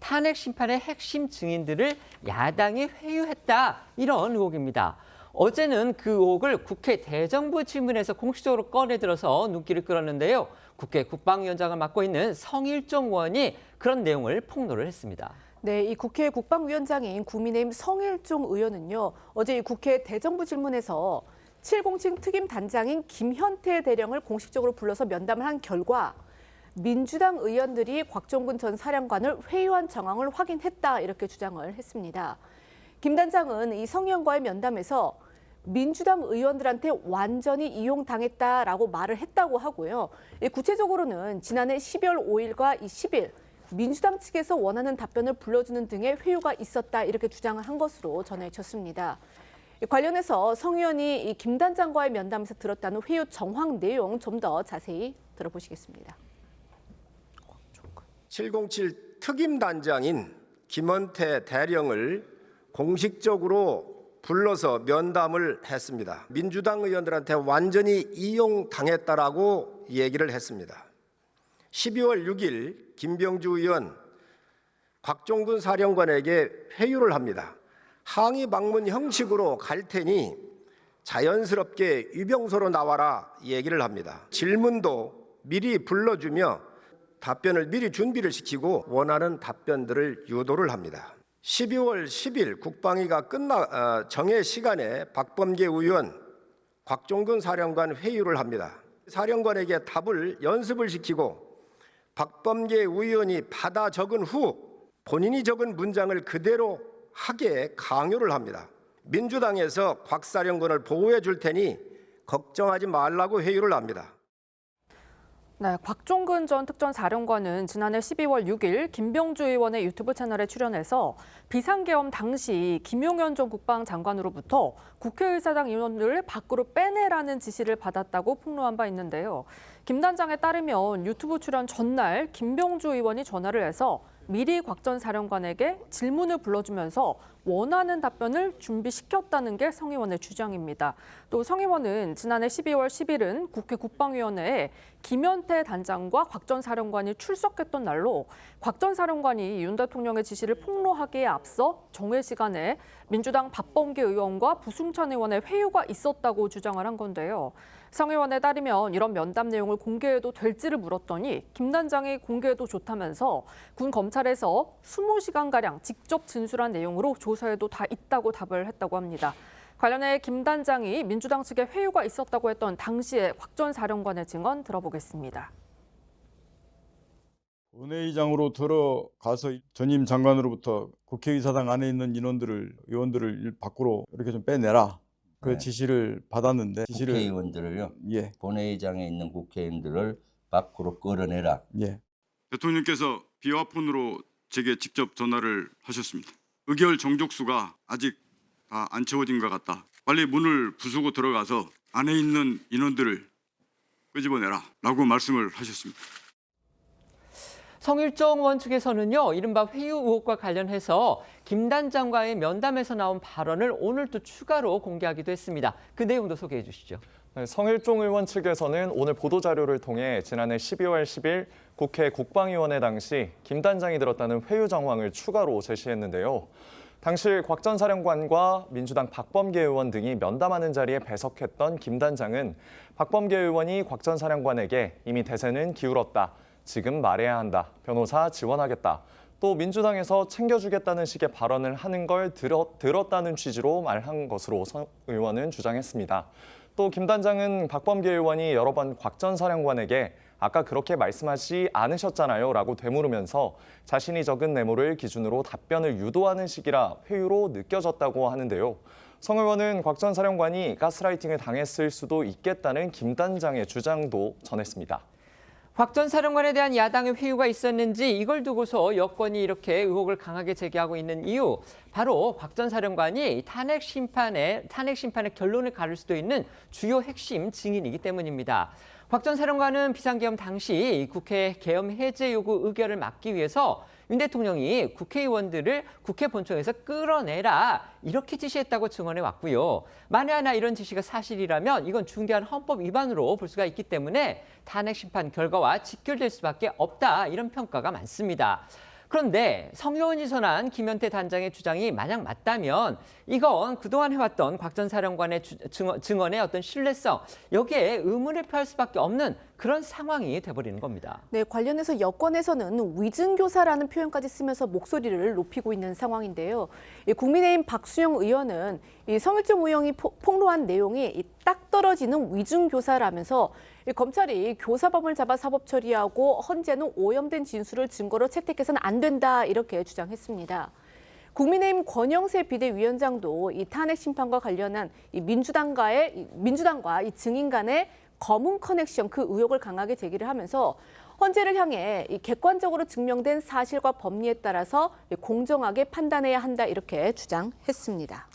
탄핵 심판의 핵심 증인들을 야당이 회유했다. 이런 의혹입니다. 어제는 그 의혹을 국회 대정부 질문에서 공식적으로 꺼내들어서 눈길을 끌었는데요. 국회 국방위원장을 맡고 있는 성일종 의원이 그런 내용을 폭로를 했습니다. 네, 이 국회 국방위원장인 국민의힘 성일종 의원은요, 어제 이 국회 대정부 질문에서 707 특임 단장인 김현태 대령을 공식적으로 불러서 면담을 한 결과 민주당 의원들이 곽종근 전 사령관을 회유한 정황을 확인했다, 이렇게 주장을 했습니다. 김 단장은 이 성 의원과의 면담에서 민주당 의원들한테 완전히 이용당했다라고 말을 했다고 하고요. 구체적으로는 지난해 12월 5일과 10일 민주당 측에서 원하는 답변을 불러주는 등의 회유가 있었다, 이렇게 주장을 한 것으로 전해졌습니다. 관련해서 성 의원이 김 단장과의 면담에서 들었다는 회유 정황 내용 좀 더 자세히 들어보시겠습니다. 707 특임 단장인 김헌태 대령을 공식적으로 불러서 면담을 했습니다. 민주당 의원들한테 완전히 이용당했다라고 얘기를 했습니다. 12월 6일 김병주 의원 곽종근 사령관에게 회유를 합니다. 항의 방문 형식으로 갈 테니 자연스럽게 유병소로 나와라 얘기를 합니다. 질문도 미리 불러주며 답변을 미리 준비를 시키고 원하는 답변들을 유도를 합니다. 12월 10일 국방위가 정해 시간에 박범계 의원, 곽종근 사령관 회유를 합니다. 사령관에게 답을 연습을 시키고 박범계 의원이 받아 적은 후 본인이 적은 문장을 그대로 하게 강요를 합니다. 민주당에서 곽 사령관을 보호해 줄 테니 걱정하지 말라고 회유를 합니다. 네, 곽종근 전 특전사령관은 지난해 12월 6일 김병주 의원의 유튜브 채널에 출연해서 비상계엄 당시 김용현 전 국방장관으로부터 국회의사당 인원을 밖으로 빼내라는 지시를 받았다고 폭로한 바 있는데요. 김 단장에 따르면 유튜브 출연 전날 김병주 의원이 전화를 해서 미리 곽 전 사령관에게 질문을 불러주면서 원하는 답변을 준비시켰다는 게 성 의원의 주장입니다. 또 성 의원은 지난해 12월 10일은 국회 국방위원회에 김현태 단장과 곽 전 사령관이 출석했던 날로 곽 전 사령관이 윤 대통령의 지시를 폭로하기에 앞서 정회 시간에 민주당 박범계 의원과 부승찬 의원의 회유가 있었다고 주장을 한 건데요. 성 의원에 따르면 이런 면담 내용을 공개해도 될지를 물었더니 김 단장이 공개해도 좋다면서 군 검찰에서 20시간가량 직접 진술한 내용으로 조사에도 다 있다고 답을 했다고 합니다. 관련해 김 단장이 민주당 측에 회유가 있었다고 했던 당시의 곽 전 사령관의 증언 들어보겠습니다. 본회의장으로 들어가서 전임 장관으로부터 국회의사당 안에 있는 의원들을 밖으로 이렇게 좀 빼내라. 그 네. 지시를 받았는데 국회의원들을요. 예. 본회의장에 있는 국회의원들을 밖으로 끌어내라. 예. 대통령께서 비화폰으로 제게 직접 전화를 하셨습니다. 의결 정족수가 아직 다 안 채워진 것 같다. 빨리 문을 부수고 들어가서 안에 있는 인원들을 끄집어내라 라고 말씀을 하셨습니다. 성일종 의원 측에서는요, 이른바 회유 의혹과 관련해서 김 단장과의 면담에서 나온 발언을 오늘 또 추가로 공개하기도 했습니다. 그 내용도 소개해 주시죠. 네, 성일종 의원 측에서는 오늘 보도자료를 통해 지난해 12월 10일 국회 국방위원회 당시 김 단장이 들었다는 회유 정황을 추가로 제시했는데요. 당시 곽 전 사령관과 민주당 박범계 의원 등이 면담하는 자리에 배석했던 김 단장은 박범계 의원이 곽 전 사령관에게 이미 대세는 기울었다. 지금 말해야 한다. 변호사 지원하겠다. 또 민주당에서 챙겨주겠다는 식의 발언을 하는 걸 들었다는 취지로 말한 것으로 성 의원은 주장했습니다. 또 김 단장은 박범계 의원이 여러 번 곽 전 사령관에게 아까 그렇게 말씀하지 않으셨잖아요 라고 되물으면서 자신이 적은 메모를 기준으로 답변을 유도하는 식이라 회유로 느껴졌다고 하는데요. 성 의원은 곽 전 사령관이 가스라이팅을 당했을 수도 있겠다는 김 단장의 주장도 전했습니다. 곽 전 사령관에 대한 야당의 회유가 있었는지 이걸 두고서 여권이 이렇게 의혹을 강하게 제기하고 있는 이유, 바로 곽 전 사령관이 탄핵 심판의 결론을 가를 수도 있는 주요 핵심 증인이기 때문입니다. 곽 전 사령관은 비상계엄 당시 국회 계엄 해제 요구 의결을 막기 위해서 윤 대통령이 국회의원들을 국회 본청에서 끌어내라 이렇게 지시했다고 증언해 왔고요. 만에 하나 이런 지시가 사실이라면 이건 중대한 헌법 위반으로 볼 수가 있기 때문에 탄핵 심판 결과와 직결될 수밖에 없다 이런 평가가 많습니다. 그런데 성효은이 전한 김현태 단장의 주장이 만약 맞다면 이건 그동안 해왔던 곽 전 사령관의 증언의 어떤 신뢰성, 여기에 의문을 표할 수밖에 없는 그런 상황이 돼버리는 겁니다. 네, 관련해서 여권에서는 위증교사라는 표현까지 쓰면서 목소리를 높이고 있는 상황인데요. 국민의힘 박수영 의원은 이 성일종 의원이 폭로한 내용이 딱 떨어지는 위증교사라면서 검찰이 교사범을 잡아 사법 처리하고 헌재는 오염된 진술을 증거로 채택해서는 안 된다 이렇게 주장했습니다. 국민의힘 권영세 비대위원장도 이 탄핵 심판과 관련한 이 민주당과 이 증인 간의 검은 커넥션 그 의혹을 강하게 제기를 하면서 헌재를 향해 이 객관적으로 증명된 사실과 법리에 따라서 공정하게 판단해야 한다 이렇게 주장했습니다.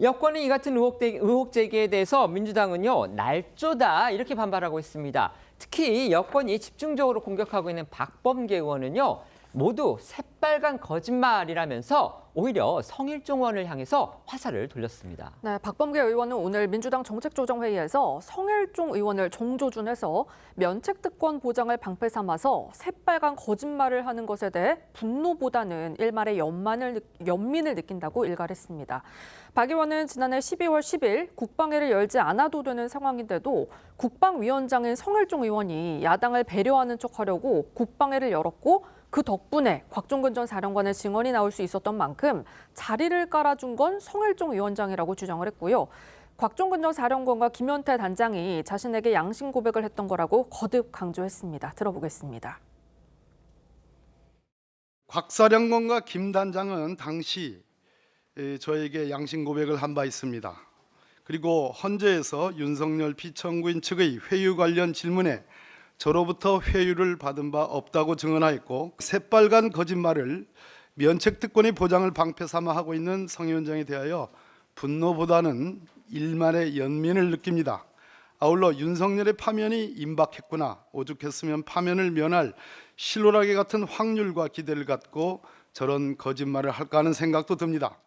여권의 이 같은 의혹 제기에 대해서 민주당은요, 날조다 이렇게 반발하고 있습니다. 특히 여권이 집중적으로 공격하고 있는 박범계 의원은요, 모두 새빨간 거짓말이라면서 오히려 성일종 의원을 향해서 화살을 돌렸습니다. 네, 박범계 의원은 오늘 민주당 정책조정회의에서 성일종 의원을 정조준해서 면책특권 보장을 방패 삼아서 새빨간 거짓말을 하는 것에 대해 분노보다는 일말의 연민을 느낀다고 일갈했습니다. 박 의원은 지난해 12월 10일 국방회를 열지 않아도 되는 상황인데도 국방위원장인 성일종 의원이 야당을 배려하는 척하려고 국방회를 열었고 그 덕분에 곽종근 전 사령관의 증언이 나올 수 있었던 만큼 자리를 깔아준 건 성일종 위원장이라고 주장을 했고요. 곽종근 전 사령관과 김현태 단장이 자신에게 양심 고백을 했던 거라고 거듭 강조했습니다. 들어보겠습니다. 곽 사령관과 김 단장은 당시 저에게 양심 고백을 한 바 있습니다. 그리고 헌재에서 윤석열 피청구인 측의 회유 관련 질문에 저로부터 회유를 받은 바 없다고 증언하였고 새빨간 거짓말을 면책특권의 보장을 방패 삼아 하고 있는 성 위원장에 대하여 분노보다는 일말의 연민을 느낍니다. 아울러 윤석열의 파면이 임박했구나, 오죽했으면 파면을 면할 실오라기 같은 확률과 기대를 갖고 저런 거짓말을 할까 하는 생각도 듭니다.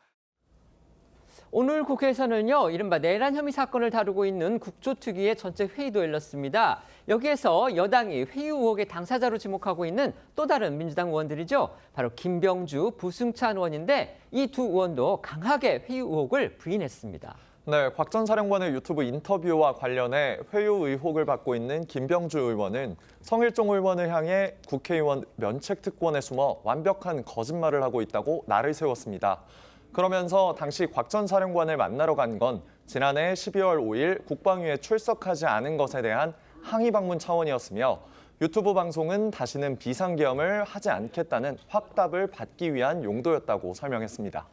오늘 국회에서는요, 이른바 내란 혐의 사건을 다루고 있는 국조특위의 전체 회의도 열렸습니다. 여기에서 여당이 회유 의혹의 당사자로 지목하고 있는 또 다른 민주당 의원들이죠. 바로 김병주, 부승찬 의원인데 이 두 의원도 강하게 회유 의혹을 부인했습니다. 네, 곽 전 사령관의 유튜브 인터뷰와 관련해 회유 의혹을 받고 있는 김병주 의원은 성일종 의원을 향해 국회의원 면책특권에 숨어 완벽한 거짓말을 하고 있다고 날을 세웠습니다. 그러면서 당시 곽 전 사령관을 만나러 간 건 지난해 12월 5일 국방위에 출석하지 않은 것에 대한 항의 방문 차원이었으며 유튜브 방송은 다시는 비상계엄을 하지 않겠다는 확답을 받기 위한 용도였다고 설명했습니다.